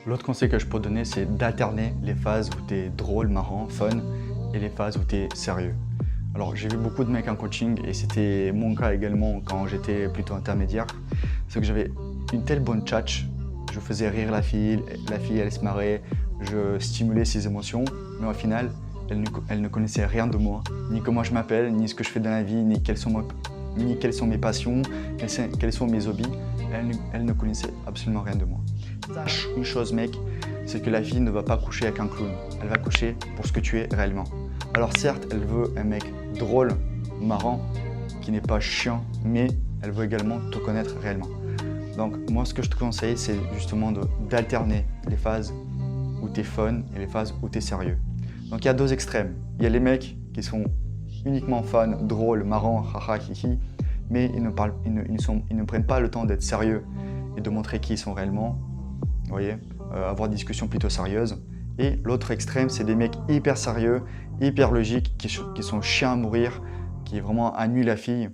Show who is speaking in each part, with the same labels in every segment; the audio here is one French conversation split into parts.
Speaker 1: L'autre conseil que je peux donner, c'est d'alterner les phases où tu es drôle, marrant, fun, et les phases où tu es sérieux. Alors, j'ai vu beaucoup de mecs en coaching, et c'était mon cas également quand j'étais plutôt intermédiaire. C'est que j'avais une telle bonne tchatch, je faisais rire la fille elle se marrait, je stimulais ses émotions, mais au final, elle ne connaissait rien de moi, ni comment je m'appelle, ni ce que je fais dans la vie, ni quelles sont mes passions, quels sont mes hobbies. Elle ne connaissait absolument rien de moi. Sache une chose, mec, c'est que la fille ne va pas coucher avec un clown. Elle va coucher pour ce que tu es réellement. Alors certes, elle veut un mec drôle, marrant, qui n'est pas chiant, mais elle veut également te connaître réellement. Donc moi, ce que je te conseille, c'est justement d'alterner les phases où tu es fun et les phases où tu es sérieux. Donc il y a deux extrêmes. Il y a les mecs qui sont uniquement fun, drôles, marrants, haha, hihi, mais ils ne prennent pas le temps d'être sérieux et de montrer qui ils sont réellement. Vous voyez, avoir des discussions plutôt sérieuses. Et l'autre extrême, c'est des mecs hyper sérieux, hyper logiques, qui sont chiants à mourir, qui vraiment annulent la fille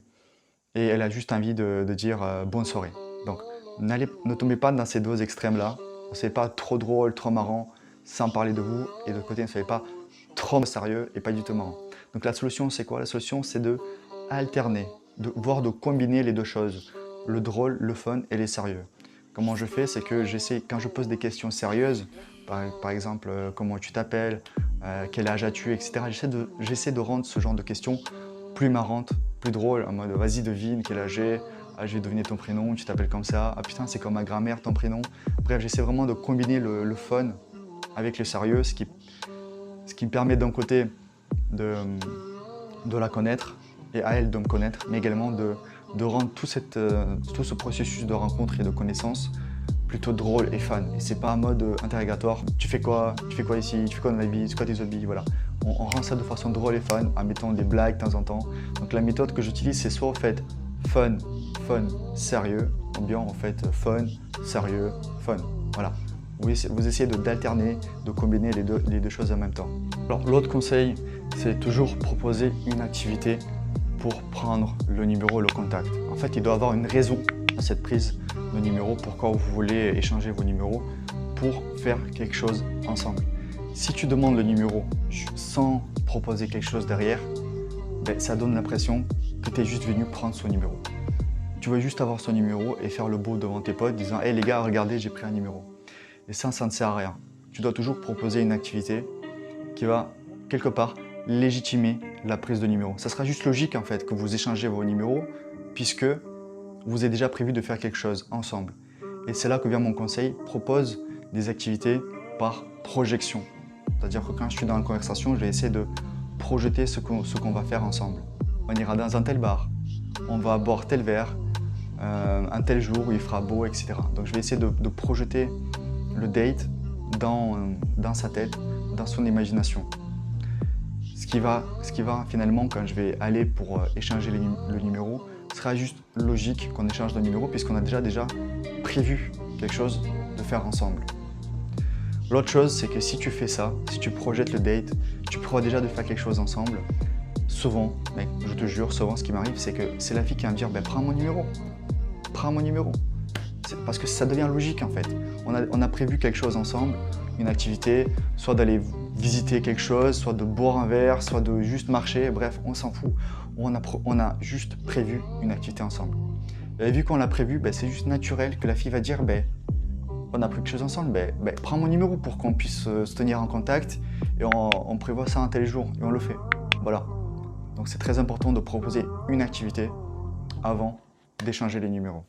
Speaker 1: et elle a juste envie de dire bonne soirée. Donc ne tombez pas dans ces deux extrêmes-là. Ne soyez pas trop drôle, trop marrant, sans parler de vous, et de l'autre côté, ne soyez pas trop sérieux et pas du tout marrant. Donc la solution, c'est quoi? La solution, c'est de alterner, voire de combiner les deux choses, le drôle, le fun et les sérieux. Comment je fais? C'est que j'essaie, quand je pose des questions sérieuses, par exemple, comment tu t'appelles, quel âge as-tu, etc. J'essaie de rendre ce genre de questions plus marrantes, plus drôles, en mode vas-y devine quel âge j'ai, ah, je vais deviner ton prénom, tu t'appelles comme ça, ah putain c'est comme ma grand-mère ton prénom. Bref, j'essaie vraiment de combiner le fun avec le sérieux, ce qui me permet d'un côté de la connaître et à elle de me connaître, mais également de rendre tout ce processus de rencontre et de connaissance plutôt drôle et fun. Et c'est pas un mode interrogatoire. Tu fais quoi ici? Tu fais quoi dans la vie? C'est quoi tes hobbies? Voilà. On rend ça de façon drôle et fun en mettant des blagues de temps en temps. Donc la méthode que j'utilise, c'est soit en fait fun, sérieux, ou bien en fait fun, sérieux, fun. Voilà. Vous essayez d'alterner, de combiner les deux choses en même temps. Alors l'autre conseil, c'est toujours proposer une activité pour prendre le numéro, le contact. En fait, il doit y avoir une raison à cette prise de numéro, pourquoi vous voulez échanger vos numéros pour faire quelque chose ensemble. Si tu demandes le numéro sans proposer quelque chose derrière, ben, ça donne l'impression que tu es juste venu prendre son numéro. Tu veux juste avoir son numéro et faire le beau devant tes potes disant « Hey les gars, regardez, j'ai pris un numéro ». Et ça ne sert à rien. Tu dois toujours proposer une activité qui va, quelque part, légitimer la prise de numéro. Ça sera juste logique en fait que vous échangez vos numéros puisque vous avez déjà prévu de faire quelque chose ensemble. Et c'est là que vient mon conseil, propose des activités par projection. C'est-à-dire que quand je suis dans une conversation, je vais essayer de projeter ce qu'on va faire ensemble. On ira dans un tel bar, on va boire tel verre, un tel jour où il fera beau, etc. Donc je vais essayer de projeter le date dans sa tête, dans son imagination. Ce qui va finalement, quand je vais aller pour échanger le numéro, sera juste logique qu'on échange le numéro puisqu'on a déjà prévu quelque chose de faire ensemble. L'autre chose, c'est que si tu fais ça, si tu projettes le date, tu prévois déjà de faire quelque chose ensemble. Souvent, mec, je te jure, souvent ce qui m'arrive, c'est que c'est la fille qui va me dire ben, prends mon numéro, prends mon numéro. Parce que ça devient logique en fait. On a prévu quelque chose ensemble, une activité, soit d'aller visiter quelque chose, soit de boire un verre, soit de juste marcher, bref, on s'en fout. On a juste prévu une activité ensemble. Et vu qu'on l'a prévu, ben, c'est juste naturel que la fille va dire ben, on a pris quelque chose ensemble, ben, prends mon numéro pour qu'on puisse se tenir en contact et on prévoit ça un tel jour et on le fait. Voilà. Donc c'est très important de proposer une activité avant d'échanger les numéros.